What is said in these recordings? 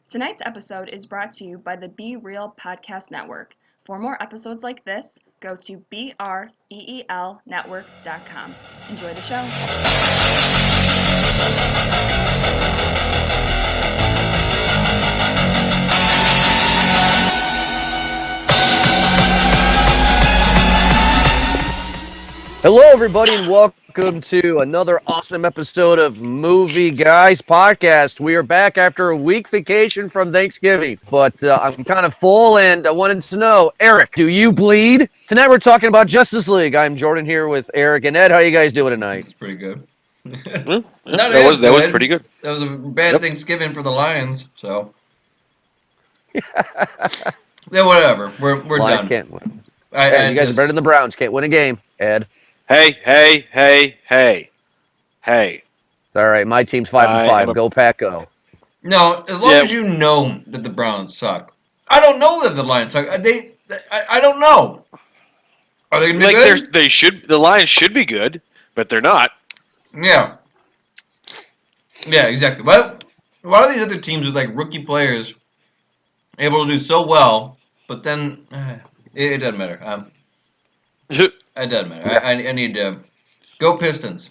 Tonight's episode is brought to you by the Be Real Podcast Network. For more episodes like this, go to BREELnetwork.com. Enjoy the show. Hello, everybody, and welcome to another awesome episode of Movie Guys Podcast. We are back after a week vacation from Thanksgiving, but I'm kind of full, and I wanted to know, Eric, do you bleed? Tonight we're talking about Justice League. I'm Jordan here with Eric and Ed. How you guys doing tonight? It's pretty good. Yeah, Not that as was good. pretty good. That was a bad Yep. Thanksgiving for the Lions. So yeah, whatever. We're Lions done. can't win. I Ed, you guys are just better than the Browns. Can't win a game, Ed. Hey. It's all right. My team's I 5-5. am a- Go Pack, go. no. As long Yeah. as you know that the Browns suck. I don't know that the Lions suck. I don't know. Are they gonna be Like good? the Lions should be good, but they're not. Yeah. Yeah, exactly. But a lot of these other teams with like rookie players able to do so well, but then it doesn't matter. It doesn't matter. I need to go Pistons.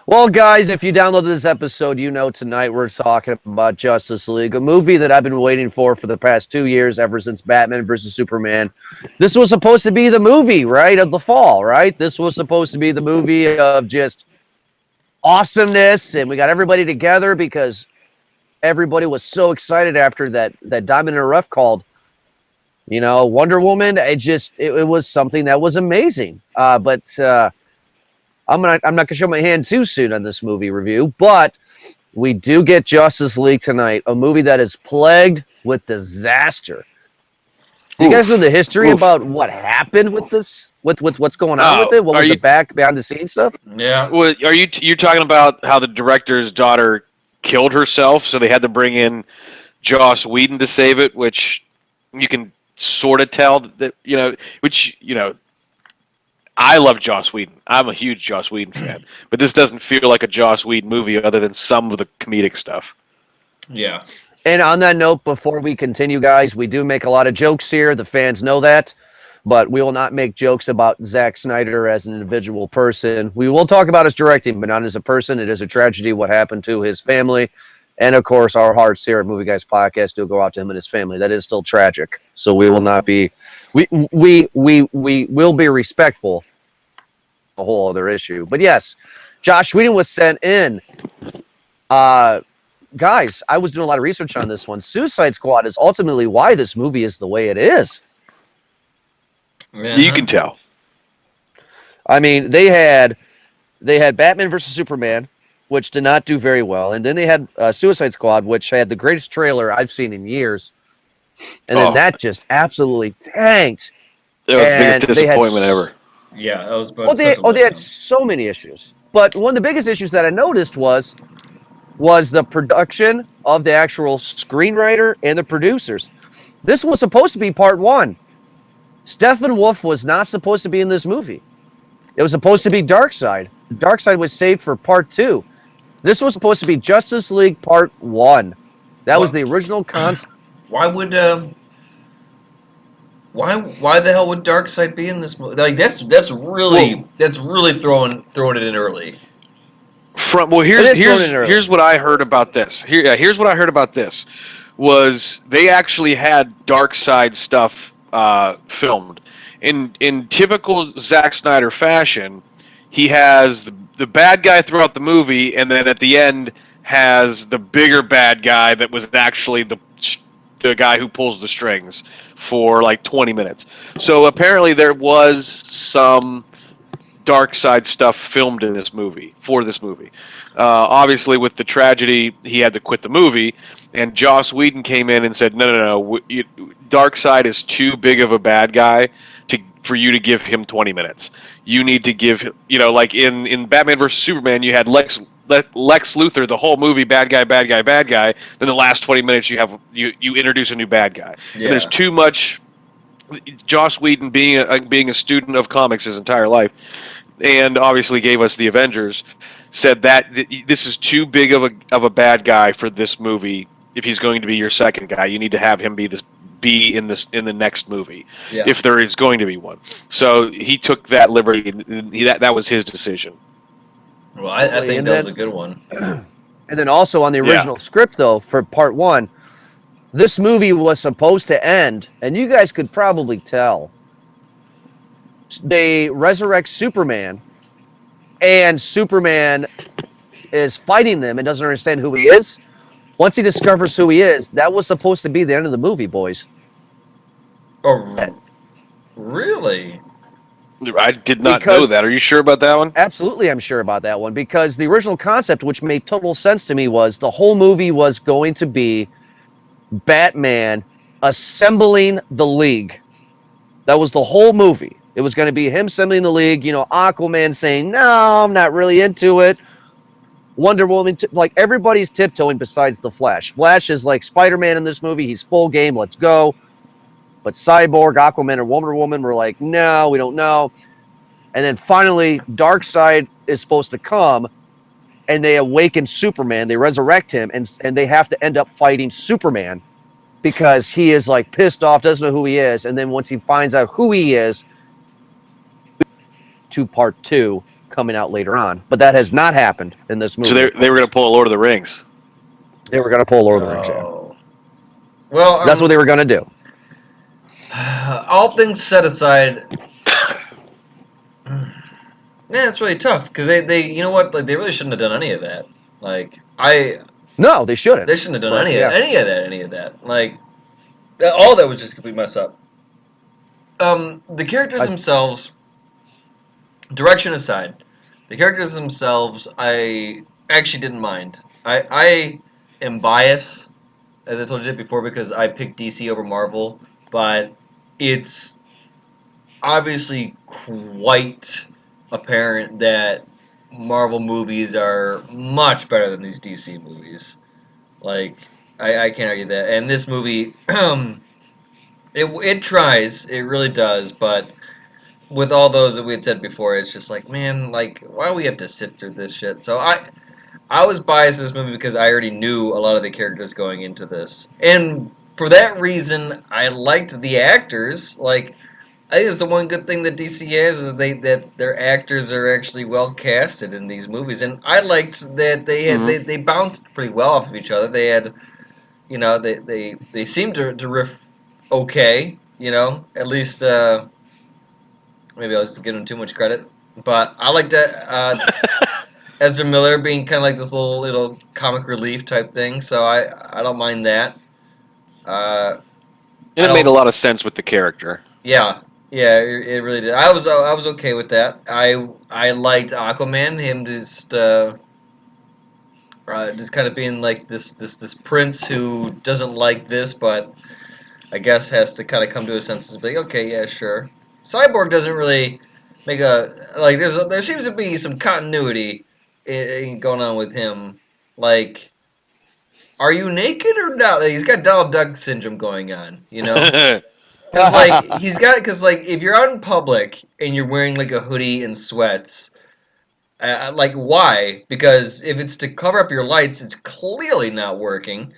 Well, guys, if you downloaded this episode, you know tonight we're talking about Justice League, a movie that I've been waiting for the past 2 years, ever since Batman vs. Superman. This was supposed to be the movie, right, of the fall, right? This was supposed to be the movie of just awesomeness, and we got everybody together because everybody was so excited after that Diamond in the Rough called, Wonder Woman. It was something that was amazing. But I'm not gonna show my hand too soon on this movie review, but we do get Justice League tonight, a movie that is plagued with disaster. Do you guys know the history about what happened with this? With what's going on with it? What was the behind the scenes stuff? Yeah. Well, are you talking about how the director's daughter killed herself, so they had to bring in Joss Whedon to save it, which you can sort of tell that I love Joss Whedon. I'm a huge Joss Whedon fan, but this doesn't feel like a Joss Whedon movie other than some of the comedic stuff. Yeah. And on that note, before we continue, guys, we do make a lot of jokes here. The fans know that. But we will not make jokes about Zack Snyder as an individual person. We will talk about his directing, but not as a person. It is a tragedy what happened to his family. And, of course, our hearts here at Movie Guys Podcast do go out to him and his family. That is still tragic. So we will not be we will be respectful. A whole other issue. But, yes, Joss Whedon was sent in. Guys, I was doing a lot of research on this one. Suicide Squad is ultimately why this movie is the way it is. Yeah. You can tell. I mean, they had Batman versus Superman, which did not do very well, and then they had Suicide Squad, which had the greatest trailer I've seen in years, and then that just absolutely tanked. It was the biggest disappointment ever. Yeah, that was. They had so many issues, but one of the biggest issues that I noticed was the production of the actual screenwriter and the producers. This was supposed to be part one. Steppenwolf was not supposed to be in this movie. It was supposed to be Darkseid. Darkseid was saved for part two. This was supposed to be Justice League part one. That was the original concept. Why would why the hell would Darkseid be in this movie? Like that's really throwing it in early. Here's what I heard about this. Here's what I heard about this was they actually had Darkseid stuff filmed. In typical Zack Snyder fashion, he has the bad guy throughout the movie, and then at the end has the bigger bad guy that was actually the guy who pulls the strings for like 20 minutes. So apparently there was some Darkseid stuff filmed in this movie for this movie. Obviously, with the tragedy, he had to quit the movie, and Joss Whedon came in and said, "No, Darkseid is too big of a bad guy for you to give him 20 minutes. You need to give, like in Batman vs Superman, you had Lex Luthor the whole movie, bad guy. Then the last 20 minutes you introduce a new bad guy. Yeah. And there's too much." Joss Whedon being a student of comics his entire life, and obviously gave us the Avengers, said that this is too big of a bad guy for this movie. If he's going to be your second guy, you need to have him be in the next movie, Yeah. if there is going to be one. So he took that liberty. And that was his decision. Well, I think And that was then a good one. and then also on the Yeah. original script though for part 1, this movie was supposed to end, and you guys could probably tell. They resurrect Superman, and Superman is fighting them and doesn't understand who he is. Once he discovers who he is, that was supposed to be the end of the movie, boys. Oh, really? I did not know Because that. Are you sure about that one? absolutely, I'm sure about that one. Because the original concept, which made total sense to me, was the whole movie was going to be Batman assembling the League. That was the whole movie. It was going to be him assembling the League. You know, Aquaman saying, "No, I'm not really into it." Wonder Woman, like everybody's tiptoeing besides the Flash. Flash is like Spider-Man in this movie. He's full game. Let's go. But Cyborg, Aquaman, and Wonder Woman were like, no, we don't know. And then finally, Darkseid is supposed to come, and they awaken Superman. They resurrect him, and they have to end up fighting Superman because he is like pissed off, doesn't know who he is. And then once he finds out who he is, to part 2 coming out later on. But that has not happened in this movie. So they were going to pull a Lord of the Rings. They were going to pull Lord of the Rings. Yeah. Oh. Well, That's what they were going to do. all things set aside, yeah, it's really tough because they you know what, like they really shouldn't have done any of that. Like No, they shouldn't. they shouldn't have done But, any yeah. any of that. Like all that was just a complete mess up. The characters themselves, direction aside, the characters themselves, I actually didn't mind. I am biased, as I told you before, because I picked DC over Marvel, but it's obviously quite apparent that Marvel movies are much better than these DC movies. Like, I can't argue that. And this movie, it tries, it really does, but with all those that we had said before, it's just like, man, like, why do we have to sit through this shit? So I was biased to this movie because I already knew a lot of the characters going into this. And for that reason, I liked the actors. Like, I think it's the one good thing that DC has is that their actors are actually well casted in these movies, and I liked that they bounced pretty well off of each other. They had, you know, they seemed to riff okay, you know, at least maybe I was giving them too much credit, but I liked that Ezra Miller being kind of like this little comic relief type thing, so I don't mind that. And I it made a don't. lot of sense with the character. Yeah, yeah, it really did. I was okay with that. I liked Aquaman, him just kind of being like this prince who doesn't like this, but I guess has to kind of come to his senses and be like, okay, yeah, sure. Cyborg doesn't really make there seems to be some continuity going on with him. Like, are you naked or not? Like, he's got Donald Duck syndrome going on, you know. Cause like cause like if you're out in public and you're wearing like a hoodie and sweats, like why? Because if it's to cover up your lights, it's clearly not working.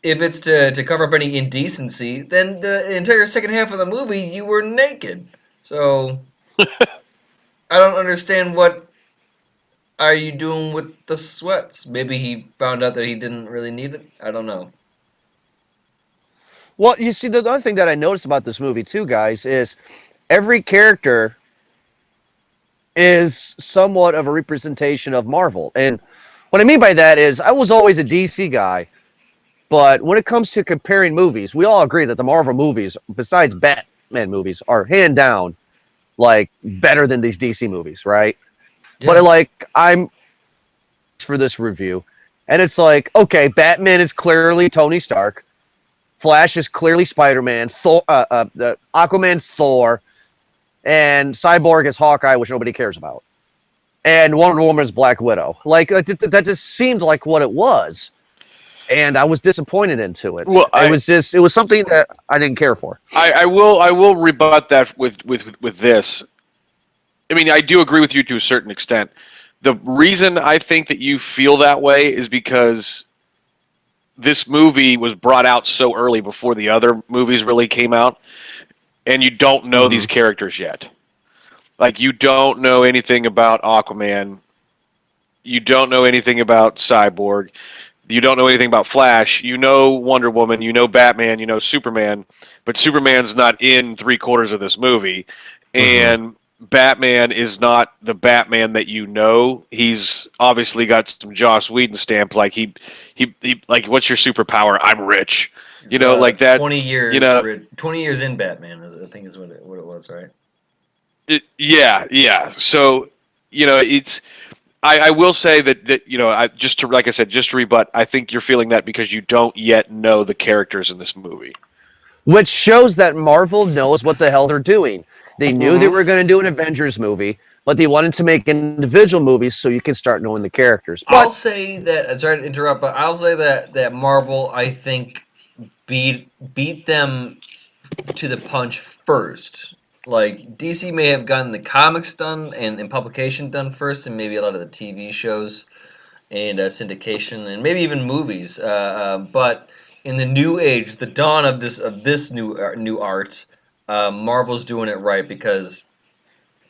If it's to cover up any indecency, then the entire second half of the movie you were naked. So I don't understand what are you doing with the sweats. Maybe he found out that he didn't really need it. I don't know. Well, you see, the other thing that I noticed about this movie too, guys, is every character is somewhat of a representation of Marvel. And what I mean by that is I was always a DC guy, but when it comes to comparing movies, we all agree that the Marvel movies, besides Batman movies, are hand down like better than these DC movies, right? Yeah. But like I'm for this review, and it's like, okay, Batman is clearly Tony Stark, Flash is clearly Spider-Man, Aquaman's Thor, and Cyborg is Hawkeye, which nobody cares about. And Wonder Woman is Black Widow. Like that just seemed like what it was, and I was disappointed into it. Well, It was something that I didn't care for. I will rebut that with this. I mean, I do agree with you to a certain extent, The reason I think that you feel that way is because this movie was brought out so early before the other movies really came out, and you don't know these characters yet. Like, you don't know anything about Aquaman. You don't know anything about Cyborg. You don't know anything about Flash. You know Wonder Woman. You know Batman. You know Superman. But Superman's not in three-quarters of this movie. And Batman is not the Batman that you know. He's obviously got some Joss Whedon stamp. Like, he like, what's your superpower? I'm rich. You know, like that. 20 You years, know, 20 years in Batman, I think is what it was, right? yeah. So, it's. I will say that I just to like I said, just to rebut, I think you're feeling that because you don't yet know the characters in this movie. Which shows that Marvel knows what the hell they're doing. They knew they were going to do an Avengers movie, but they wanted to make individual movies so you can start knowing the characters. I'll But say that. Sorry to interrupt, but I'll say that Marvel, I think, beat them to the punch first. Like, DC may have gotten the comics done and publication done first, and maybe a lot of the TV shows and syndication, and maybe even movies. But in the new age, the dawn of this new art, Marvel's doing it right because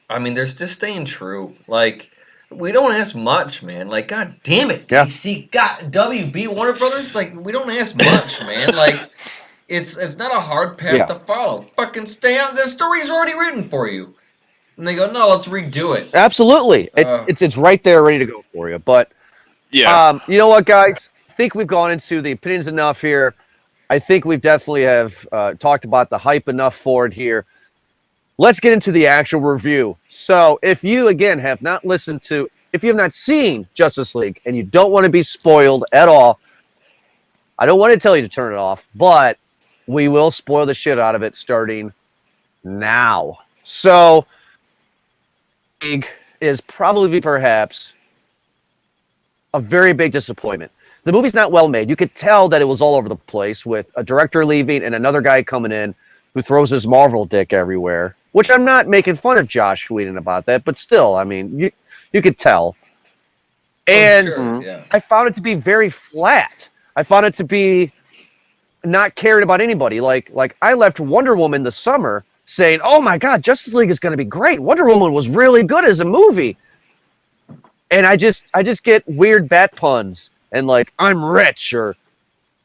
I mean they're just staying true. Like, we don't ask much, man. Like, god damn it, yeah, DC, God, WB, Warner Brothers. Like, we don't ask much, man. Like, it's not a hard path yeah, to follow. Fucking stay on. The story's already written for you, and they go, no, let's redo it. absolutely. It's right there, ready to go for you. But Yeah. you know what, guys? I think we've gone into the opinions enough here. I think we've definitely have talked about the hype enough for it here. Let's get into the actual review. So, if you again have not listened to, if you have not seen Justice League and you don't want to be spoiled at all, I don't want to tell you to turn it off, but we will spoil the shit out of it starting now. So, League is probably perhaps a very big disappointment. The movie's not well made. You could tell that it was all over the place with a director leaving and another guy coming in who throws his Marvel dick everywhere. Which I'm not making fun of Josh Whedon about that, but still, I mean, you could tell. Oh, And sure, yeah. I found it to be very flat. I found it to be not caring about anybody. Like I left Wonder Woman this summer saying, "Oh my God, Justice League is going to be great. Wonder Woman was really good as a movie." And I just get weird bat puns and like I'm rich or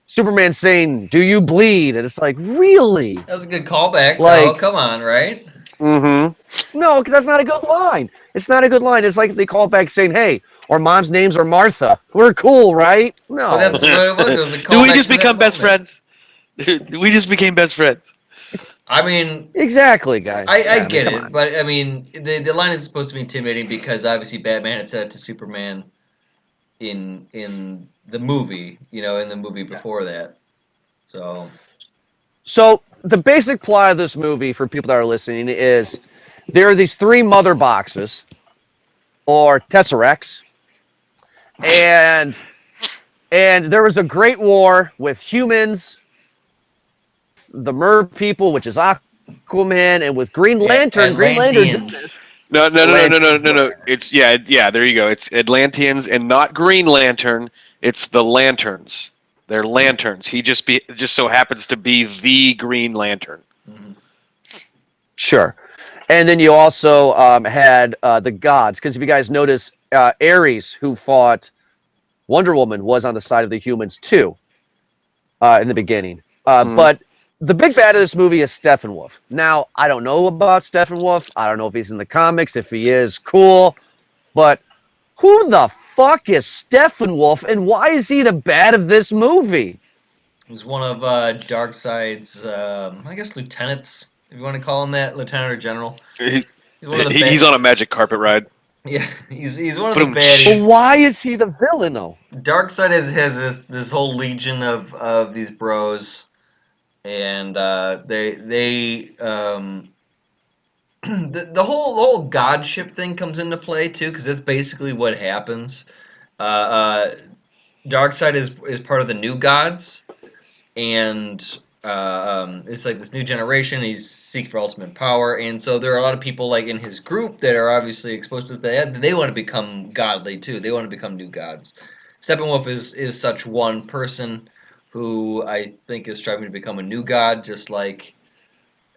Superman saying, "Do you bleed?" And it's like, really? That was a good callback, though. Like, Come on, right? no, because that's not a good line. It's not a good line. It's like if they call back saying, "Hey, our mom's names are Martha. We're cool, right?" But No. that's what it was. It was a Do we callback just to that become best moment. friends? We just became best friends. I mean, Exactly, guys. I Yeah, I mean, get come it, on. but I mean, the line is supposed to be intimidating because obviously Batman had said it to Superman in the movie, in the movie before that. So, So the basic plot of this movie for people that are listening is there are these three mother boxes or tesseracts, and there was a great war with humans, the mer people, which is Aquaman, and with Green Lantern. Green Lantern's in Atlanteans. this. No. It's yeah. There you go. It's Atlanteans and not Green Lantern. It's the Lanterns. They're lanterns. He just so happens to be the Green Lantern. Mhm. Sure. And then you also had the gods, because if you guys notice, Ares, who fought Wonder Woman, was on the side of the humans too in the beginning. But the big bad of this movie is Steppenwolf. Now, I don't know about Steppenwolf. I don't know if he's in the comics. If he is, cool. But who the fuck is Steppenwolf, and why is he the bad of this movie? He was one of Darkseid's, I guess, lieutenants, if you want to call him that, lieutenant or general. He's one of the He's on a magic carpet ride. Yeah, he's one of the Boom. But baddies. why is he the villain, though? Darkseid has this whole legion of these bros, and the whole godship thing comes into play too, because that's basically what happens. Uh, Darkseid is part of the new gods, and it's like this new generation. He's seek for ultimate power, and so there are a lot of people like in his group that are obviously exposed to that. They want to become godly too. They want to become new gods. Steppenwolf is such one person who I think is striving to become a new god, just like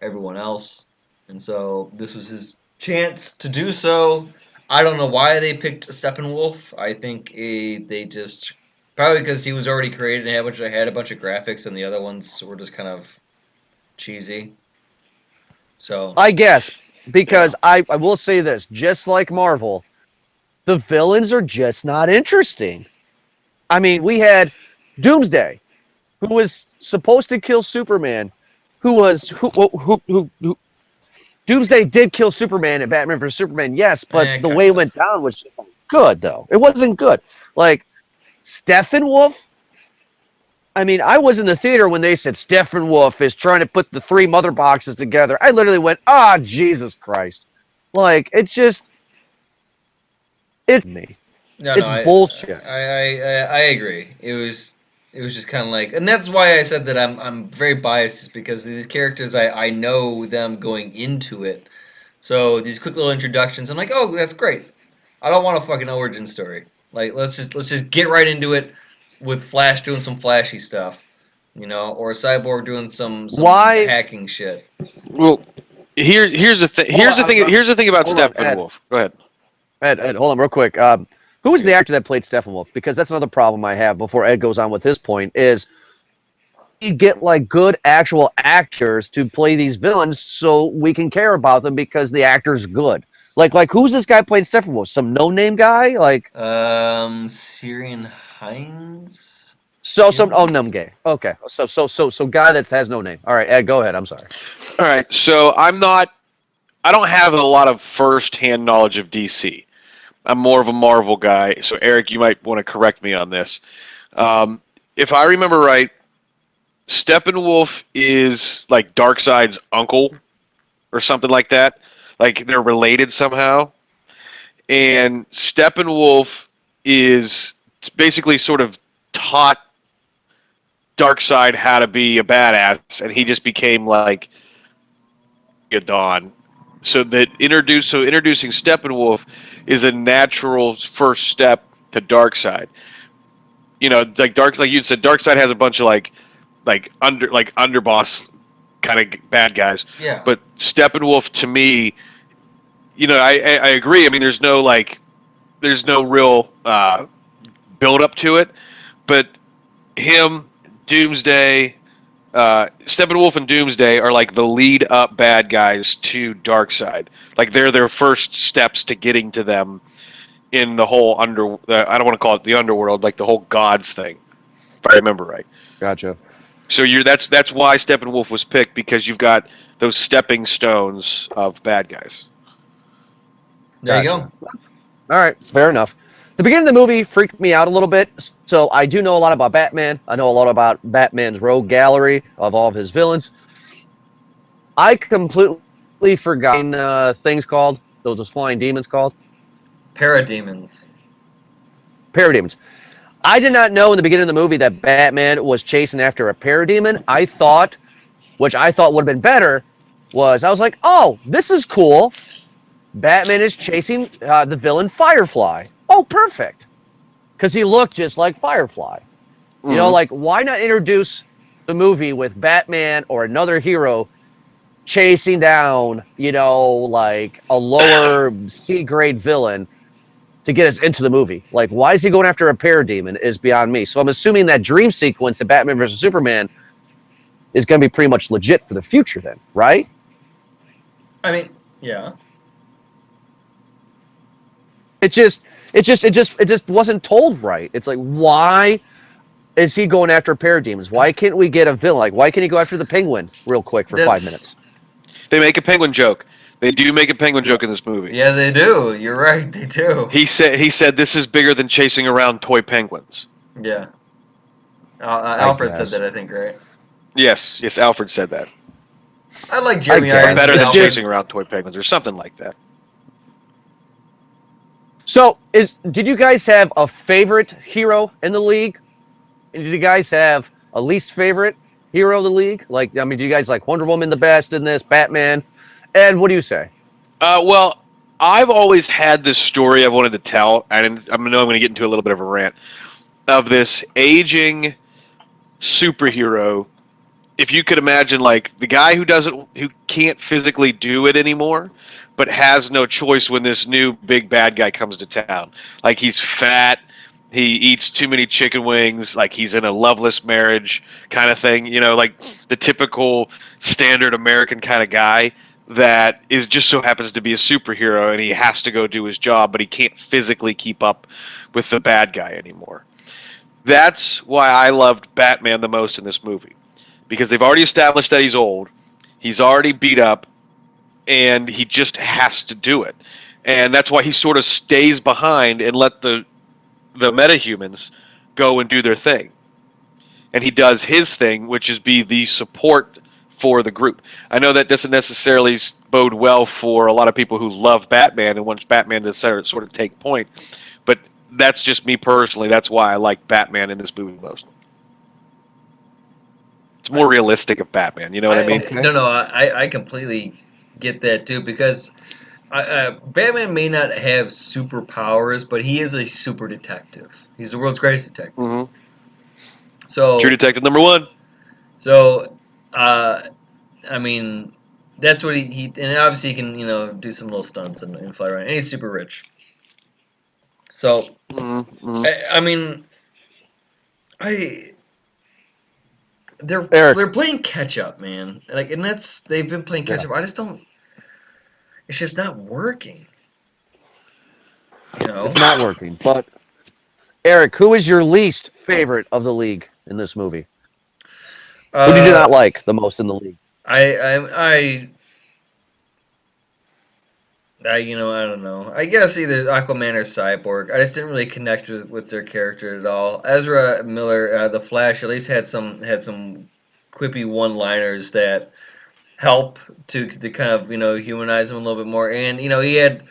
everyone else. And so this was his chance to do so. I don't know why they picked Steppenwolf. I think they just probably because he was already created and had a bunch of graphics, and the other ones were just kind of cheesy. So I guess yeah, because I will say this, just like Marvel, the villains are just not interesting. I mean, we had Doomsday, who was supposed to kill Superman, who Doomsday did kill Superman in Batman vs Superman, yes, but the way it kinda. went down was good though. It wasn't good. Like Steppenwolf. I mean, I was in the theater when they said Steppenwolf is trying to put the three mother boxes together. I literally went, "Ah, Jesus Christ!" Like it's me. No, no, It's bullshit. I agree. It was just kind of like, and that's why I said that I'm very biased, is because these characters I know them going into it. So these quick little introductions, I'm like, oh, that's great. I don't want a fucking origin story. Like let's just get right into it with Flash doing some flashy stuff, or Cyborg doing some Why? hacking shit. Well, here's the thing. Hold on, Here's the thing about hold on, Ed. Steppenwolf. Go ahead. Ed, hold on, real quick. Who was the actor that played Steppenwolf? Because that's another problem I have before Ed goes on with his point. Is you get like good actual actors to play these villains so we can care about them because the actor's good. Like who's this guy playing Steppenwolf? Some no-name guy? Like Syrian Hines. some num gay. Okay, so guy that has no name. All right, Ed, go ahead. I'm sorry. All right. So I don't have a lot of first-hand knowledge of DC. I'm more of a Marvel guy. So Eric, you might want to correct me on this. If I remember right, Steppenwolf is like Darkseid's uncle or something like that. Like they're related somehow. And Steppenwolf is basically sort of taught Darkseid how to be a badass, and he just became like a Dawn. Introducing Steppenwolf is a natural first step to Darkseid. Like you said, Darkseid has a bunch of like underboss kind of bad guys. Yeah. But Steppenwolf to me, I agree. I mean, there's no real build up to it, but him, Doomsday, Steppenwolf and Doomsday are like the lead up bad guys to Darkseid. Like they're their first steps to getting to them in the whole I don't want to call it the underworld, like the whole gods thing, if I remember right. Gotcha. So that's why Steppenwolf was picked, because you've got those stepping stones of bad guys. There you Gotcha. go. All right, fair enough. The beginning of the movie freaked me out a little bit. So I do know a lot about Batman. I know a lot about Batman's rogue gallery of all of his villains. I completely forgot things called those flying demons called Parademons. parademons. I did not know in the beginning of the movie that Batman was chasing after a parademon. Which I thought would have been better, I was like, oh, this is cool. Batman is chasing the villain Firefly. Oh, perfect. Because he looked just like Firefly. Mm-hmm. Like why not introduce the movie with Batman or another hero chasing down, like a lower C grade villain to get us into the movie? Like, why is he going after a parademon is beyond me. So I'm assuming that dream sequence in Batman versus Superman is going to be pretty much legit for the future then, right? I mean, yeah. It just wasn't told right. It's like, why is he going after parademons? Why can't we get a villain? Like, why can't he go after the penguin real quick for 5 That's minutes? They make a penguin joke. They do make a penguin joke in this movie. Yeah, they do. You're right, they do. He said this is bigger than chasing around toy penguins. Yeah. I Alfred said guess. that, I think, right? Yes, Alfred said that. I like I Jeremy guess. Irons Better as than It's just chasing around toy penguins or something like that. so. Did you guys have a favorite hero in the league? And did you guys have a least favorite? hero of the league? Like, I mean, do you guys like Wonder Woman the best in this? Batman? Ed, what do you say? Well, I've always had this story I've wanted to tell, and I know I'm going to get into a little bit of a rant of this aging superhero. If you could imagine, like the guy who can't physically do it anymore, but has no choice when this new big bad guy comes to town. Like he's fat, he eats too many chicken wings, like he's in a loveless marriage kind of thing. Like the typical standard American kind of guy that is just so happens to be a superhero and he has to go do his job, but he can't physically keep up with the bad guy anymore. That's why I loved Batman the most in this movie because they've already established that he's old, he's already beat up, and he just has to do it. And that's why he sort of stays behind and let the metahumans go and do their thing. And he does his thing, which is be the support for the group. I know that doesn't necessarily bode well for a lot of people who love Batman and wants Batman to sort of take point, but that's just me personally. That's why I like Batman in this movie most. It's more realistic of Batman. You know what I mean? Okay. No, I completely get that too because Batman may not have superpowers, but he is a super detective. He's the world's greatest detective. Mm-hmm. So, True Detective #1. so, I mean, that's what he and obviously he can do some little stunts and fly around, and he's super rich. So, Mm-hmm. I mean, I they're Eric. they're playing catch up, man. Like, and they've been playing catch Yeah. up. I just don't. It's just not working. You know. It's not working. But Eric, who is your least favorite of the league in this movie? Who do you Uh, not like the most in the league? I I don't know. I guess either Aquaman or Cyborg. I just didn't really connect with their character at all. Ezra Miller, the Flash, at least had some quippy one-liners that help to kind of humanize him a little bit more. And he had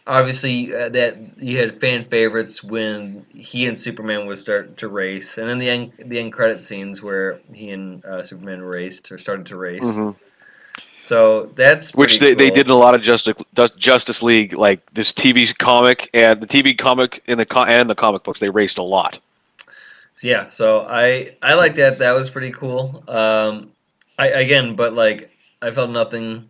obviously that he had fan favorites when he and Superman would start to race, and then the end credit scenes where he and Superman raced or started to race. Mm-hmm. So that's Which pretty they did cool. in a lot of Justice League, like this TV comic and the TV comic in and the comic books. They raced a lot. So yeah, so I like that. That was pretty cool. I again, but like I felt nothing.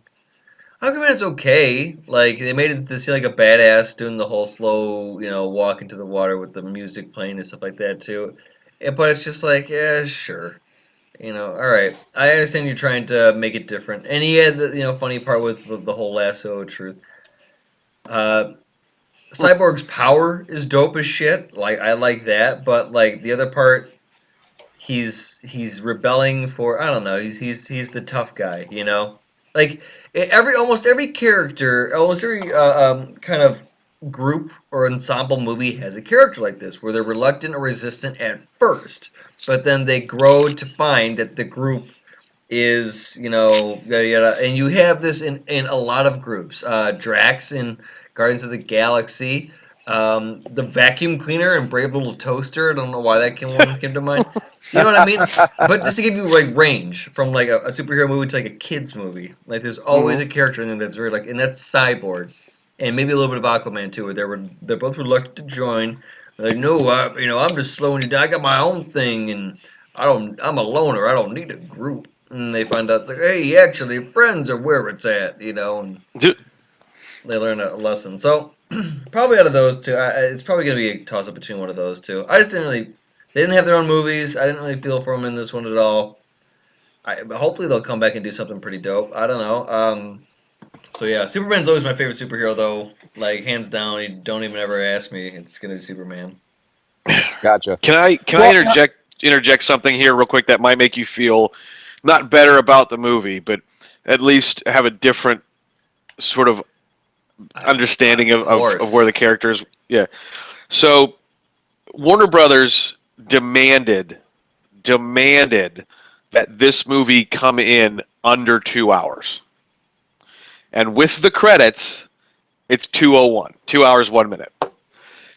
Aquaman's okay. Like they made it to seem like a badass doing the whole slow, walk into the water with the music playing and stuff like that too. But it's just like, yeah, sure. All right. I understand you're trying to make it different. And he had the funny part with the whole lasso of truth. Uh, Cyborg's power is dope as shit. Like I like that, but like the other part, he's rebelling for I don't know. He's the tough guy, Like almost every character, almost every kind of group or ensemble movie has a character like this where they're reluctant or resistant at first, but then they grow to find that the group is yada yada, and you have this in a lot of groups. Drax in Guardians of the Galaxy, the vacuum cleaner and Brave Little Toaster. I don't know why that came to mind. You know what I mean? But just to give you like range from like a superhero movie to like a kids movie, like there's always Mm-hmm. a character in there that's very like, and that's Cyborg, and maybe a little bit of Aquaman too. Where they're both reluctant to join. They're like, no, I'm just slowing you down. I got my own thing, and I'm a loner. I don't need a group. And they find out it's like, hey, actually, friends are where it's at, and they learn a lesson. So probably out of those two, it's probably gonna be a toss up between one of those two. I just didn't really, they didn't have their own movies. I didn't really feel for them in this one at all. But hopefully they'll come back and do something pretty dope. I don't know. So yeah, Superman's always my favorite superhero though. Like hands down, you don't even ever ask me. It's gonna be Superman. Gotcha. Can I Well, interject something here real quick that might make you feel not better about the movie, but at least have a different sort of understanding Of of where course. the characters. Yeah. So Warner Brothers demanded that this movie come in under 2 hours, and with the credits, it's 2:01, 2 hours 1 minute.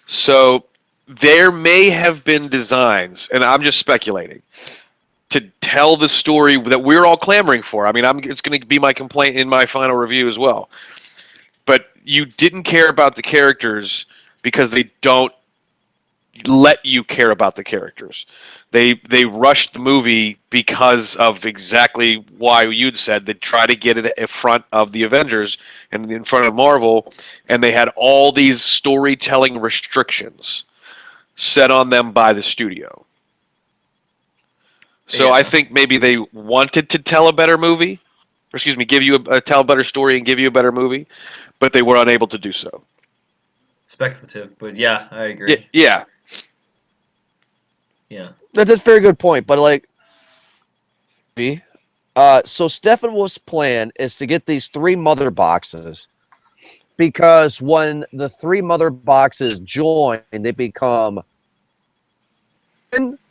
So there may have been designs, and I'm just speculating, to tell the story that we're all clamoring for. I mean, it's going to be my complaint in my final review as well. But you didn't care about the characters because they don't let you care about the characters. They rushed the movie because of exactly why you'd said. They try to get it in front of the Avengers and in front of Marvel, and they had all these storytelling restrictions set on them by the studio. So I think maybe they wanted to tell a better movie, or excuse me, give you tell a better story and give you a better movie, but they were unable to do so. Speculative, but yeah, I agree. Yeah. Yeah. That's a very good point. But like, so Steppenwolf's plan is to get these 3 mother boxes, because when the 3 mother boxes join, they become.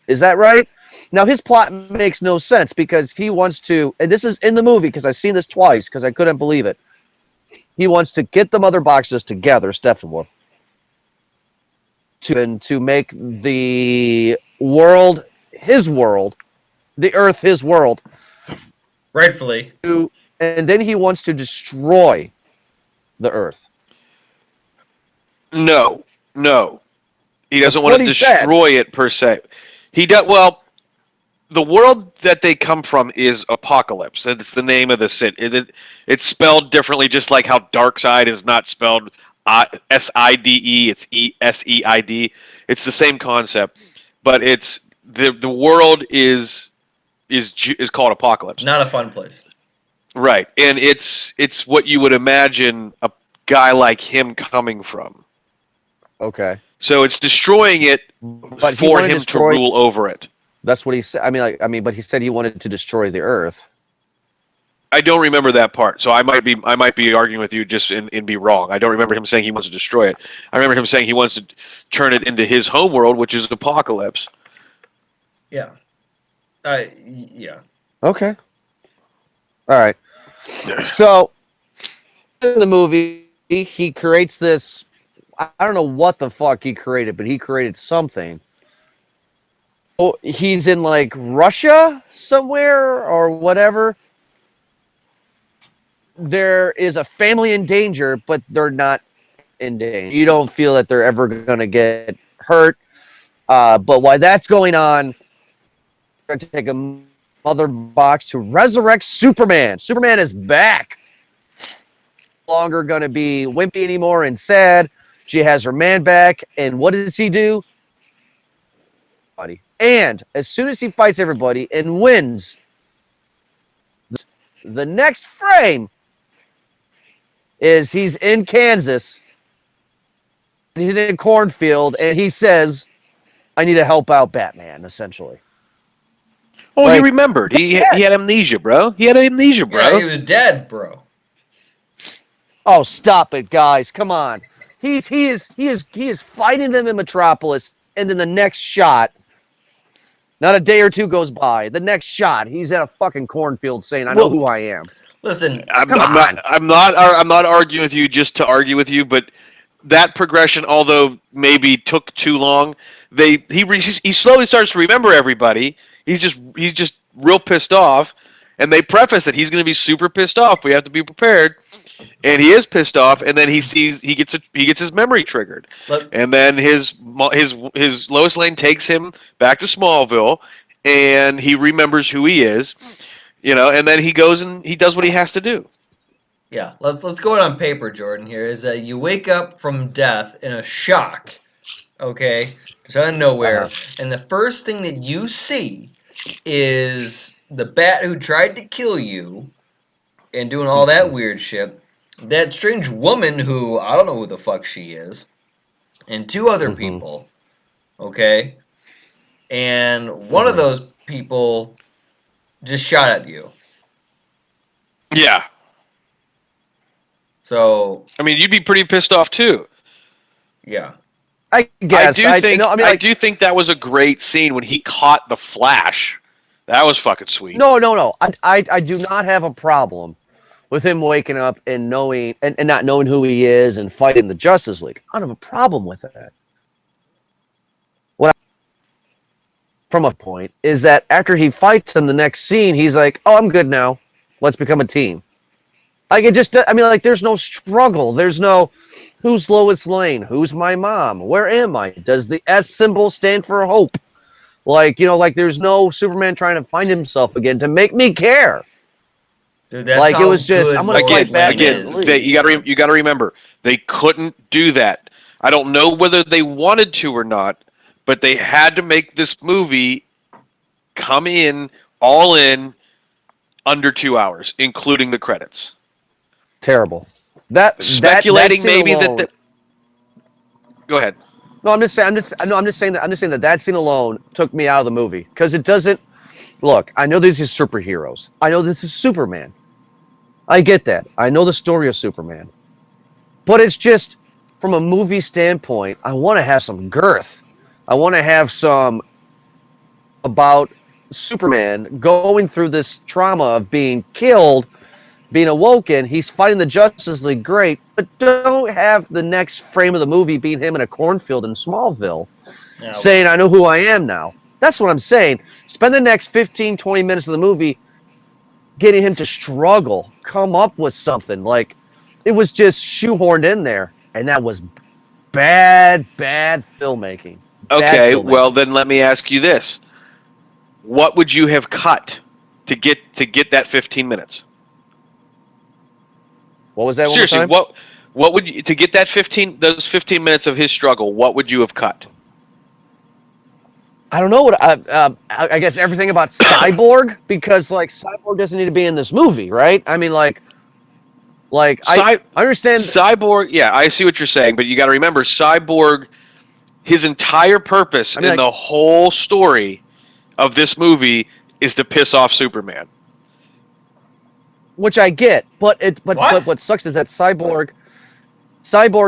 Is that right? Now his plot makes no sense because he wants to, and this is in the movie because I've seen this twice because I couldn't believe it. He wants to get the mother boxes together, Steppenwolf, to make the world his world, the Earth his world. Rightfully. And then he wants to destroy the Earth. No. He doesn't That's want what to he said. destroy it per se. He does well. The world that they come from is Apocalypse. It's the name of the city. It's spelled differently, just like how Darkseid is not spelled Side. It's Seid. It's the same concept, but it's the world is called Apocalypse. It's not a fun place. Right, and it's what you would imagine a guy like him coming from. Okay. So it's destroying it But he for wanted to him to destroy. rule over it. That's what he said. But he said he wanted to destroy the Earth. I don't remember that part, so I might be arguing with you just and be wrong. I don't remember him saying he wants to destroy it. I remember him saying he wants to turn it into his homeworld, which is Apocalypse. Yeah. Yeah. Okay. All right. So in the movie, he creates this. I don't know what the fuck he created, but he created something. Oh, he's in like Russia somewhere or whatever. There is a family in danger, but they're not in danger. You don't feel that they're ever going to get hurt. But while that's going on, we're going to take a mother box to resurrect Superman. Superman is back. No longer going to be wimpy anymore and sad. She has her man back. And what does he do? And as soon as he fights everybody and wins, the next frame is he's in Kansas. He's in a cornfield, and he says, "I need to help out Batman." Essentially. Oh, Like, he remembered. He had amnesia, bro. He had amnesia, bro. Yeah, he was dead, bro. Oh, stop it, guys! Come on. He is fighting them in Metropolis, and then the next shot, not a day or two goes by. The next shot, he's at a fucking cornfield saying, "I know who I am." Listen, I'm Come on. not arguing with you just to argue with you, but that progression, although maybe took too long, he slowly starts to remember everybody. He's just real pissed off, and they preface that he's going to be super pissed off. We have to be prepared, and he is pissed off. And then he gets his memory triggered, and then his Lois Lane takes him back to Smallville, and he remembers who he is. And then he goes and he does what he has to do. yeah, let's go on paper, Jordan. Here is that you wake up from death in a shock, okay, just out of nowhere, and the first thing that you see is the bat who tried to kill you and doing all that weird shit. That strange woman who I don't know who the fuck she is, and 2 other people, okay, and one of those people just shot at you. Yeah. So I mean, you'd be pretty pissed off too. yeah. I guess. I do think that was a great scene when he caught the Flash. That was fucking sweet. No. I do not have a problem with him waking up and knowing and not knowing who he is and fighting the Justice League. I don't have a problem with that. from a point, is that after he fights him the next scene, he's like, oh, I'm good now. Let's become a team. Like, it just, I mean, like, there's no struggle. There's no, who's Lois Lane? Who's my mom? Where am I? Does the S symbol stand for hope? Like, like, there's no Superman trying to find himself again to make me care. Dude, that's Like, it how was just, good I'm going to Lois fight Lane Batman. Again, is. you got to remember they couldn't do that. I don't know whether they wanted to or not, but they had to make this movie come in all in under 2 hours, including the credits. Terrible. That Speculating scene maybe alone. that. Go ahead. No, I'm just saying. I'm just saying that scene alone took me out of the movie because it doesn't. Look, I know these are superheroes. I know this is Superman. I get that. I know the story of Superman, but it's just from a movie standpoint. I want to have some girth. I want to have some about Superman going through this trauma of being killed, being awoken. He's fighting the Justice League, great, but don't have the next frame of the movie being him in a cornfield in Smallville Yeah, saying, I know who I am now. That's what I'm saying. Spend the next 15, 20 minutes of the movie getting him to struggle, come up with something. Like, it was just shoehorned in there, and that was bad filmmaking. Bad Okay, well filmmaking. then let me ask you this: what would you have cut to get that 15 minutes? What was that one more Seriously, time? what would you to get that 15 minutes of his struggle? What would you have cut? I don't know what I guess everything about Cyborg, because like Cyborg doesn't need to be in this movie, right? I mean, I Cy- understand. Cyborg, yeah, I see what you're saying, but you got to remember, Cyborg, his entire purpose I mean, in like, the whole story of this movie is to piss off Superman. which I get, but what? what sucks is that Cyborg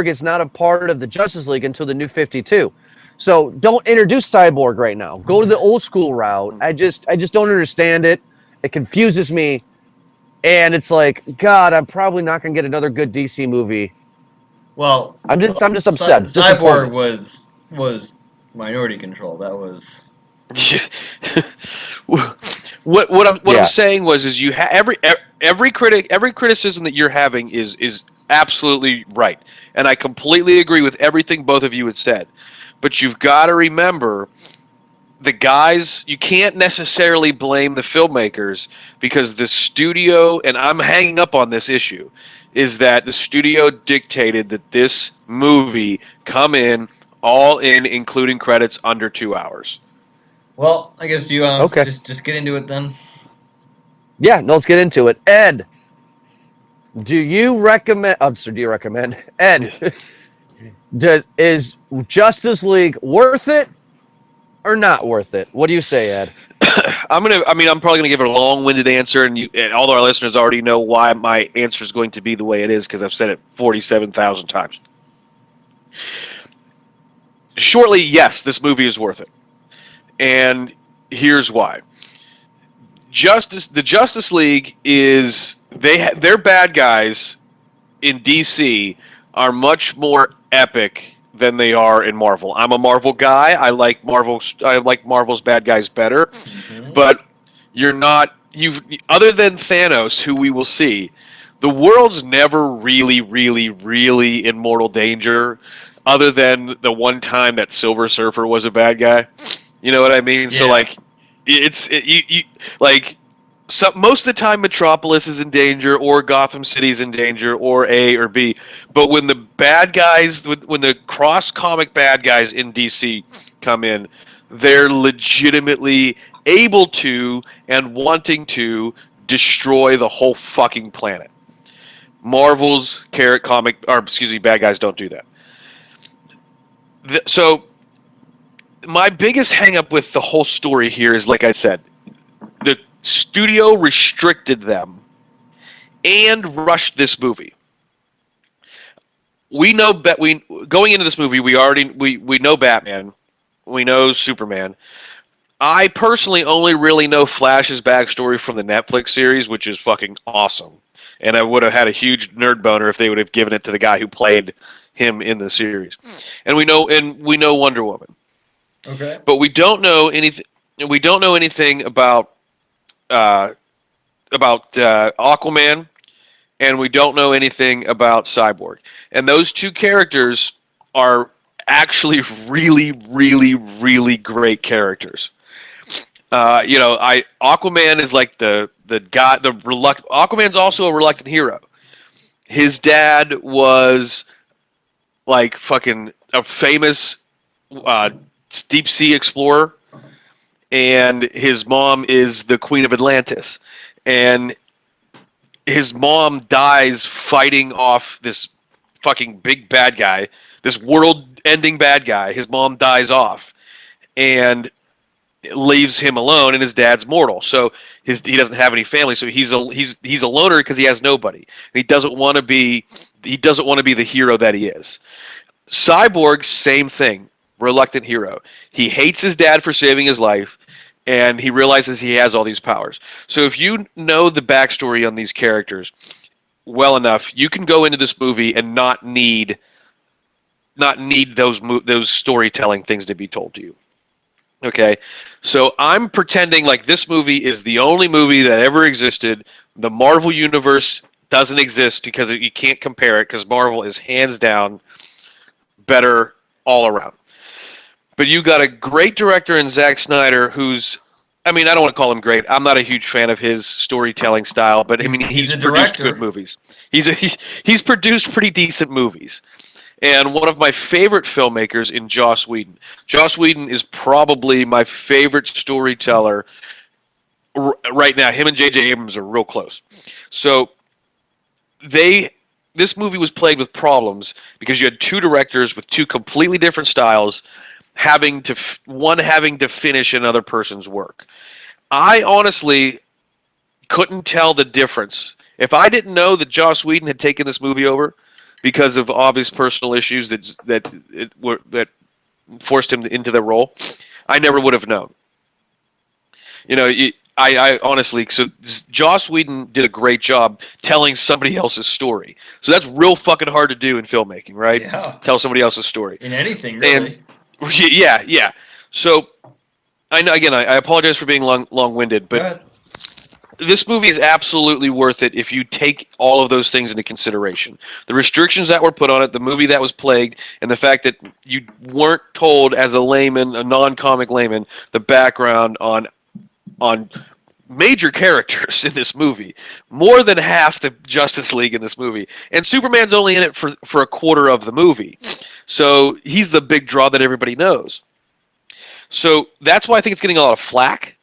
is not a part of the Justice League until the New 52. So don't introduce Cyborg right now. Go to the old school route. I just don't understand it. It confuses me, and it's like, God, I'm probably not gonna get another good DC movie. Well, I'm just upset, Cyborg disappointed. was Minority Control. That was what I'm Yeah. saying is every criticism that you're having is absolutely right, and I completely agree with everything both of you had said. But you've got to remember the guys. You can't necessarily blame the filmmakers because the studio, and I'm hanging up on this issue, is that the studio dictated that this movie come in all in, including credits, under 2 hours. well. I guess you Okay. just get into it then. Yeah. No, let's get into it. Ed, do you recommend? So do you recommend Ed? Is Justice League worth it or not worth it? What do you say, Ed? I'm probably gonna give a long-winded answer, and all our listeners already know why my answer is going to be the way it is because I've said it 47,000 times. Shortly, yes, this movie is worth it, and here's why. The Justice League is their bad guys in DC are much more epic than they are in Marvel. I'm a Marvel guy. I like Marvel's bad guys better, Mm-hmm. but you're not you other than Thanos, who we will see. The world's never really in mortal danger, other than the one time that Silver Surfer was a bad guy. You know what I mean? So Yeah. like, you like. So most of the time, Metropolis is in danger, or Gotham City's in danger, or A or B. But when the bad guys, when the cross comic bad guys in DC come in, they're legitimately able to and wanting to destroy the whole fucking planet. Marvel's carrot comic, or excuse me, bad guys don't do that. So my biggest hangup with the whole story here is, like I said, the studio restricted them and rushed this movie. We know that we going into this movie, we know Batman, we know Superman. I personally only really know Flash's backstory from the Netflix series, which is fucking awesome. And I would have had a huge nerd boner if they would have given it to the guy who played him in the series. And we know Wonder Woman, Okay. but we don't know anything. we don't know anything uh, about Aquaman, and we don't know anything about Cyborg. And those two characters are actually really, really, really great characters. I Aquaman is like the guy, the reluctant. Aquaman's also a reluctant hero. His dad was like fucking a famous uh, deep sea explorer, and his mom is the queen of Atlantis, and his mom dies fighting off this fucking big bad guy, this world-ending bad guy. His mom dies off, and leaves him alone, and his dad's mortal. So he doesn't have any family. So he's a loner because he has nobody. He doesn't want to be the hero that he is. Cyborg, same thing. Reluctant hero. He hates his dad for saving his life, and he realizes he has all these powers. So if you know the backstory on these characters well enough, you can go into this movie and not need those storytelling things to be told to you. Okay, so I'm pretending like this movie is the only movie that ever existed. The Marvel universe doesn't exist because you can't compare it because Marvel is hands down better all around. But you got a great director in Zack Snyder who's, I mean, I don't want to call him great. I'm not a huge fan of his storytelling style, but I mean, He's he's a produced good director. movies. He's produced pretty decent movies. And one of my favorite filmmakers in Joss Whedon. Joss Whedon is probably my favorite storyteller right now. Him and J.J. Abrams are real close. So they this movie was plagued with problems because you had two directors with two completely different styles having to finish another person's work. I honestly couldn't tell the difference. If I didn't know that Joss Whedon had taken this movie over because of obvious personal issues that forced him into the role, I never would have known. You know, I honestly, so Joss Whedon did a great job telling somebody else's story. So that's real fucking hard to do in filmmaking, right? Yeah. Tell somebody else's story. In anything, And really. yeah. So I know again, I apologize for being long-winded, Go but ahead. this movie is absolutely worth it if you take all of those things into consideration. The restrictions that were put on it, the movie that was plagued, and the fact that you weren't told as a layman, a non-comic layman, the background on major characters in this movie. More than half the Justice League in this movie. And Superman's only in it for a quarter of the movie. So he's the big draw that everybody knows. So that's why I think it's getting a lot of flack.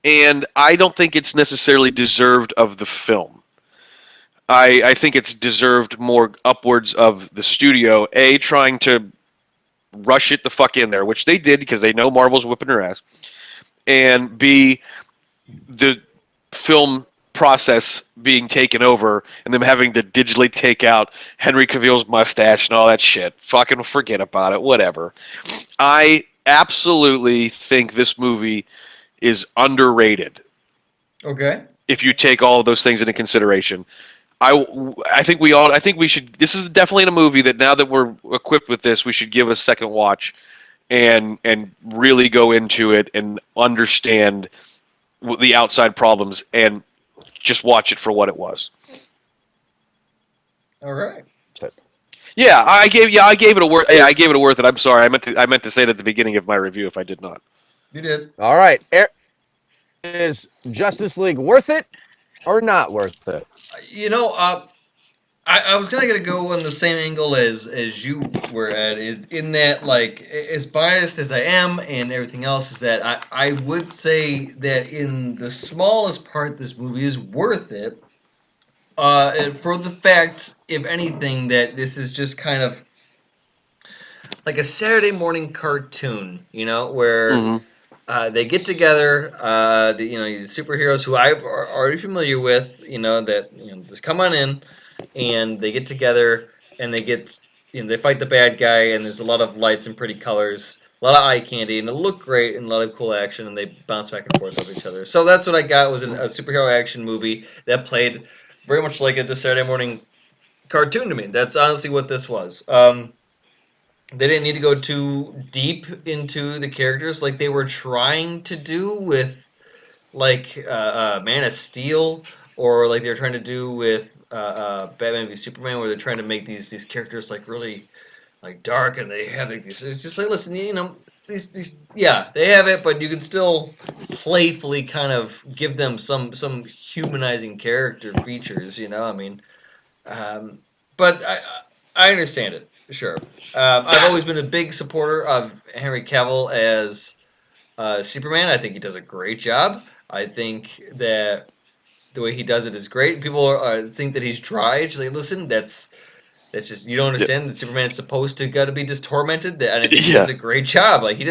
And I don't think it's necessarily deserved of the film. I think it's deserved more upwards of the studio, A, trying to rush it the fuck in there, which they did because they know Marvel's whipping her ass, and B, the film process being taken over and them having to digitally take out Henry Cavill's mustache and all that shit. Fucking forget about it. Whatever. I absolutely think this movie is underrated Okay. if you take all of those things into consideration. I think we should. This is definitely a movie that now that we're equipped with this, we should give a second watch and really go into it and understand the outside problems and just watch it for what it was. All right. I gave it a worth. Yeah, I gave it a worth. It. I'm sorry. I meant to say it at the beginning of my review. If I did not. You did. All right. Is Justice League worth it or not worth it? You know, I was gonna go on the same angle as you were at, in that, like, as biased as I am and everything else, is that I would say that in the smallest part, this movie is worth it. And for the fact, if anything, that this is just kind of like a Saturday morning cartoon, where Mm-hmm. they get together, the superheroes who I'm already familiar with, that just come on in, and they get together and they fight the bad guy, and there's a lot of lights and pretty colors, a lot of eye candy, and it looked great and a lot of cool action, and they bounce back and forth over each other. So that's what I got, was a superhero action movie that played very much like a Saturday morning cartoon to me. That's honestly what this was. they didn't need to go too deep into the characters like they were trying to do with like Man of Steel, or like they're trying to do with Batman v Superman, where they're trying to make these characters like really like dark, and they have like these. It's just like, listen, these yeah, they have it, but you can still playfully kind of give them some humanizing character features. I mean, um, but I understand it, sure. I've always been a big supporter of Henry Cavill as Superman. I think he does a great job. I think that the way he does it is great. People think that he's dry. It's like, listen, that's just, you don't Yeah, understand that Superman is supposed to got to be just tormented. And I think he does yeah, a great job. Like he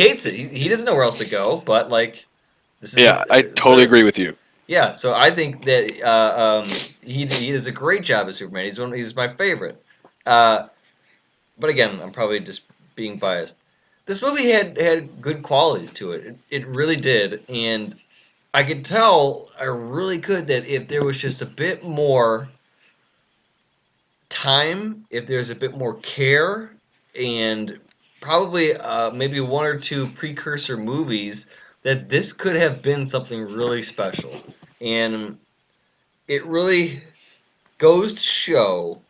hates it. He doesn't know where else to go. But like this is yeah. I his totally Earth. agree with you. Yeah. So I think that he does a great job as Superman. He's my favorite. Uh, but again, I'm probably just being biased. This movie had good qualities to it. It really did, and I could tell, I really could, that if there was just a bit more time, if there's a bit more care, and probably maybe one or two precursor movies, that this could have been something really special. And it really goes to show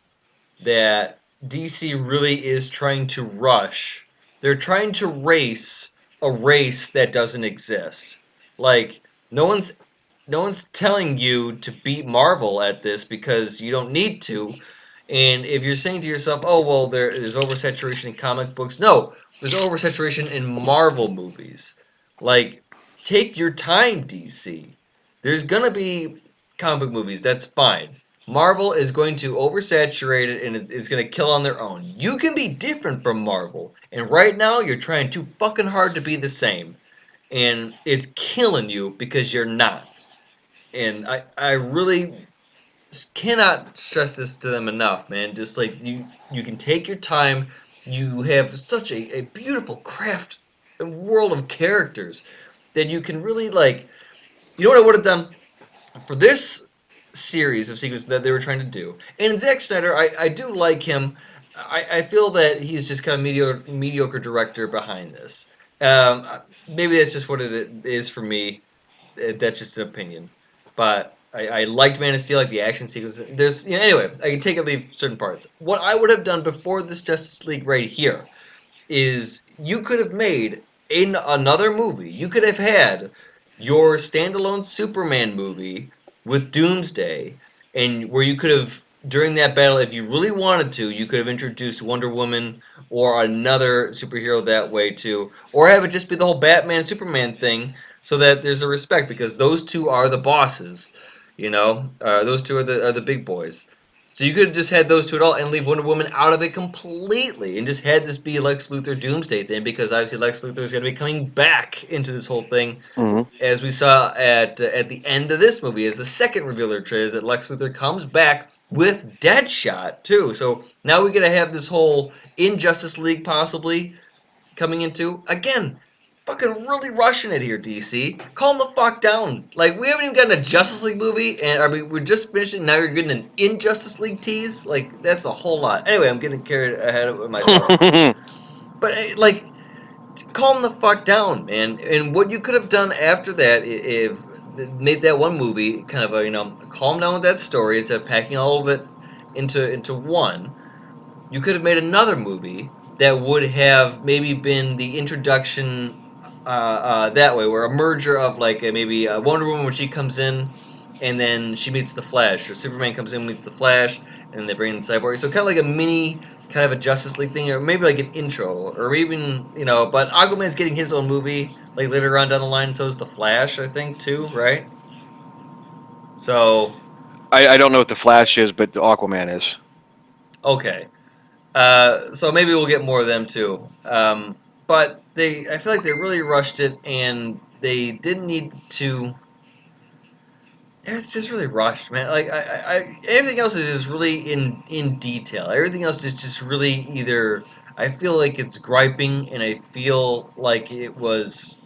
that DC really is trying to rush. They're trying to race a race that doesn't exist. Like no one's no one's telling you to beat Marvel at this because you don't need to. And if you're saying to yourself, "Oh well, there's oversaturation in comic books," no, there's oversaturation in Marvel movies. Like, take your time, DC. There's gonna be comic book movies. That's fine. Marvel is going to oversaturate it, and it's going to kill on their own. You can be different from Marvel, and right now you're trying too fucking hard to be the same, and it's killing you because you're not. And I really cannot stress this to them enough, man. Just like you can take your time. You have such a beautiful craft and world of characters that you can really like. You know what I would have done? For this series of sequences that they were trying to do, and Zack Snyder, I do like him. I feel that he's just kind of mediocre director behind this. Maybe that's just what it is for me. That's just an opinion. But I liked Man of Steel, like the action sequence. There's, anyway, I can take and leave certain parts. What I would have done before this Justice League right here is you could have made another movie. You could have had your standalone Superman movie with Doomsday, and where you could have, during that battle, if you really wanted to, you could have introduced Wonder Woman or another superhero that way too, or have it just be the whole Batman Superman thing, so that there's a respect because those two are the bosses. Those two are the big boys. So you could have just had those two at all and leave Wonder Woman out of it completely and just had this be Lex Luthor Doomsday thing, because obviously Lex Luthor is going to be coming back into this whole thing, Hmm. as we saw at the end of this movie, as the second revealer is that Lex Luthor comes back with Deadshot too. So now we're going to have this whole Injustice League possibly coming into, again, fucking really rushing it here, DC. Calm the fuck down. Like, we haven't even gotten a Justice League movie, and I mean, we're just finishing. Now you're getting an Injustice League tease. Like, that's a whole lot. Anyway, I'm getting carried ahead of myself. But like, calm the fuck down, man. And what you could have done after that, if made that one movie kind of a, calm down with that story instead of packing all of it into one. You could have made another movie that would have maybe been the introduction that way, where a merger of like maybe Wonder Woman when she comes in, and then she meets the Flash, or Superman comes in meets the Flash, and they bring in Cyborg. So kind of like a mini, kind of a Justice League thing, or maybe like an intro, or even But Aquaman's getting his own movie like later on down the line, and so is the Flash, I think too, right? So I don't know what the Flash is, but the Aquaman is. okay. So maybe we'll get more of them too. But I feel like they really rushed it, and they didn't need to. It's just really rushed, man. Like everything else is just really in detail. Everything else is just really either. I feel like it's griping, and I feel like it was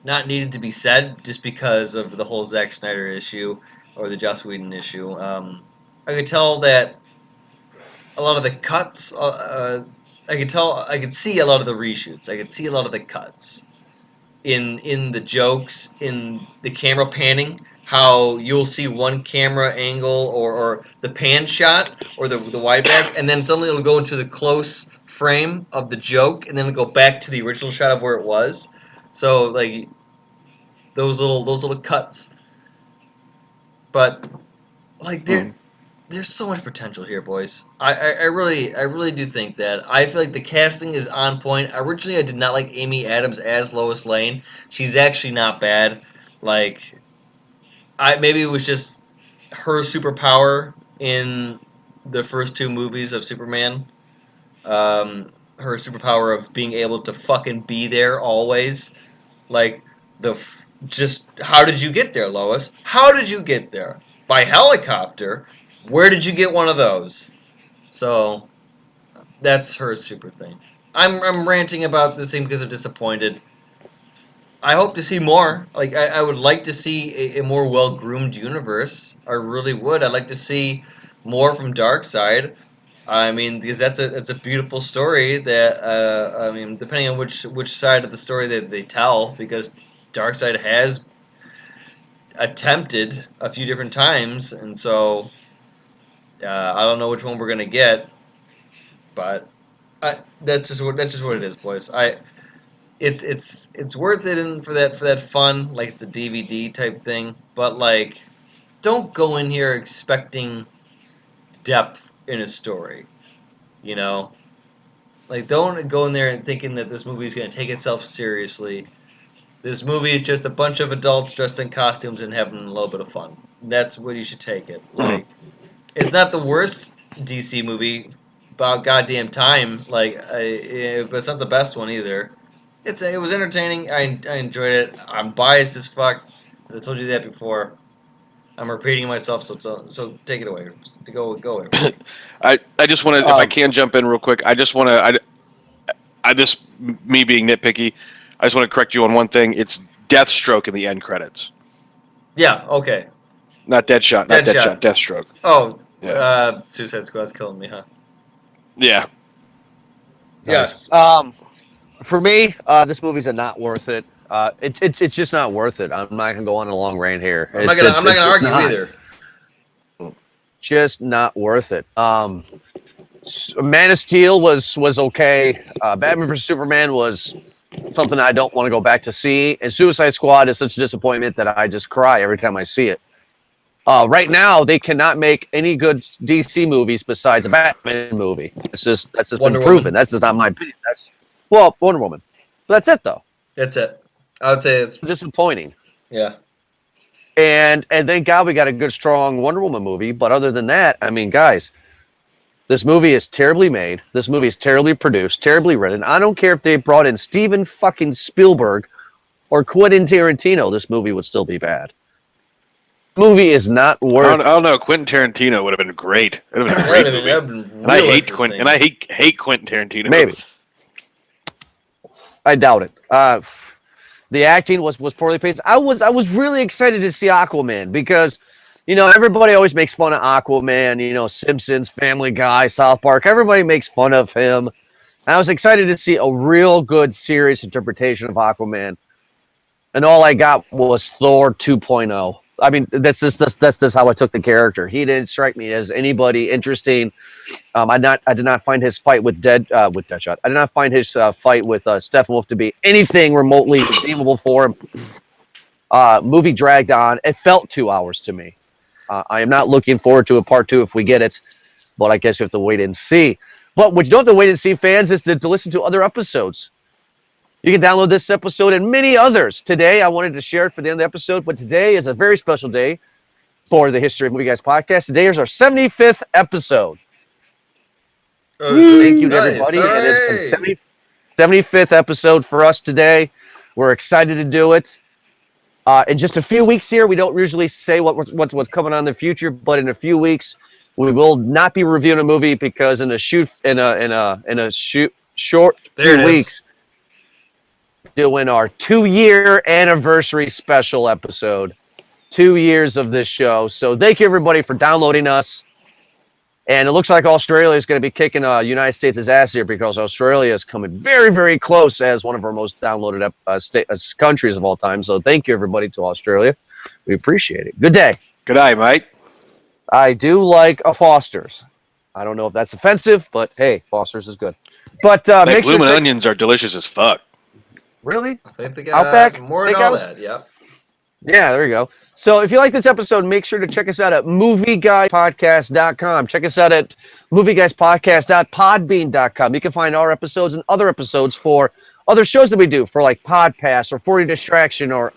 not needed to be said just because of the whole Zack Snyder issue or the Joss Whedon issue. I could tell that a lot of the cuts. I could tell, I could see a lot of the reshoots. I could see a lot of the cuts in the jokes, in the camera panning. How you'll see one camera angle or the pan shot or the wide back, and then suddenly it'll go into the close frame of the joke, and then it'll go back to the original shot of where it was. So like those little cuts, but like there's so much potential here, boys. I really do think that. I feel like the casting is on point. Originally, I did not like Amy Adams as Lois Lane. She's actually not bad. Like, maybe it was just her superpower in the first two movies of Superman. Her superpower of being able to fucking be there always. Like, just how did you get there, Lois? How did you get there? By helicopter? Where did you get one of those? So that's her super thing. I'm ranting about this thing because I'm disappointed. I hope to see more. Like I would like to see a more well groomed universe. I really would. I'd like to see more from Darkseid. I mean, because that's a beautiful story. That I mean, depending on which side of the story that they tell, because Darkseid has attempted a few different times, and so I don't know which one we're gonna get, but that's just what it is, boys. It's worth it for that fun, like it's a DVD type thing. But like, don't go in here expecting depth in a story. You know, like don't go in there and thinking that this movie is gonna take itself seriously. This movie is just a bunch of adults dressed in costumes and having a little bit of fun. That's what you should take it. Like, it's not the worst DC movie about goddamn time. Like, but it's not the best one either. It was entertaining. I enjoyed it. I'm biased as fuck. As I told you that before. I'm repeating myself, so take it away. Just go away. I just want to, if I can jump in real quick, I just want to, I this me being nitpicky, I just want to correct you on one thing. It's Deathstroke in the end credits, Yeah. Okay. not Deadshot, not Deadshot. Deadshot, Deathstroke. Oh. Yeah. Suicide Squad's killing me, huh? Yeah. Yes. For me, this movie's not worth it. It's just not worth it. I'm not gonna go on a long rant here. I'm not gonna It's argue not. either. Just not worth it. Man of Steel was okay. Batman vs Superman was something I don't want to go back to see. And Suicide Squad is such a disappointment that I just cry every time I see it. Right now, they cannot make any good DC movies besides a Batman movie. That's just Wonder been proven. Woman. That's just not my opinion. Wonder Woman. But that's it though. That's it. I would say it's Disappointing. yeah. And thank God we got a good, strong Wonder Woman movie. But other than that, I mean, guys, this movie is terribly made. This movie is terribly produced, terribly written. I don't care if they brought in Steven fucking Spielberg or Quentin Tarantino. This movie would still be bad. Movie is not worth. I don't know. Quentin Tarantino would have been great. It would have been a great movie. That'd been And I real hate interesting. hate Quentin Tarantino. Maybe. I doubt it. The acting was poorly paced. I was really excited to see Aquaman because, everybody always makes fun of Aquaman. Simpsons, Family Guy, South Park. Everybody makes fun of him. And I was excited to see a real good, serious interpretation of Aquaman. And all I got was Thor 2.0. I mean, that's just how I took the character. He didn't strike me as anybody interesting. I did not find his fight with Deadshot. I did not find his fight with Steppenwolf to be anything remotely redeemable for him. Movie dragged on. It felt 2 hours to me. I am not looking forward to a part 2 if we get it, but I guess you have to wait and see. But what you don't have to wait and see, fans, is to listen to other episodes. You can download this episode and many others. Today, I wanted to share it for the end of the episode, but today is a very special day for the History of Movie Guys podcast. Today is our 75th episode. Thank you to everybody. Nice. It has been 75th episode for us today. We're excited to do it. In just a few weeks here, we don't usually say what's coming on in the future, but in a few weeks, we will not be reviewing a movie because in a short few weeks, doing our 2-year anniversary special episode. 2 years of this show. So thank you everybody for downloading us. And it looks like Australia is going to be kicking United States' ass here because Australia is coming very, very close as one of our most downloaded countries of all time. So thank you, everybody, to Australia. We appreciate it. Good day. Good day, mate. I do like a Foster's. I don't know if that's offensive, but hey, Foster's is good. But That make sure bloomin' to check. onions are delicious as fuck. Really? I think they Outback got more than all Steakhouse? that. Yep. Yeah, there you go. So if you like this episode, make sure to check us out at movieguyspodcast.com. Check us out at movieguyspodcast.podbean.com. You can find our episodes and other episodes for other shows that we do, for like Podpass or 40 Distraction or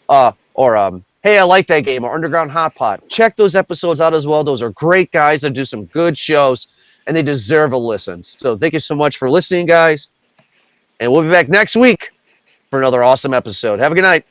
Hey, I Like That Game or Underground Hot Pot. Check those episodes out as well. Those are great guys that do some good shows, and they deserve a listen. So thank you so much for listening, guys. And we'll be back next week for another awesome episode. Have a good night.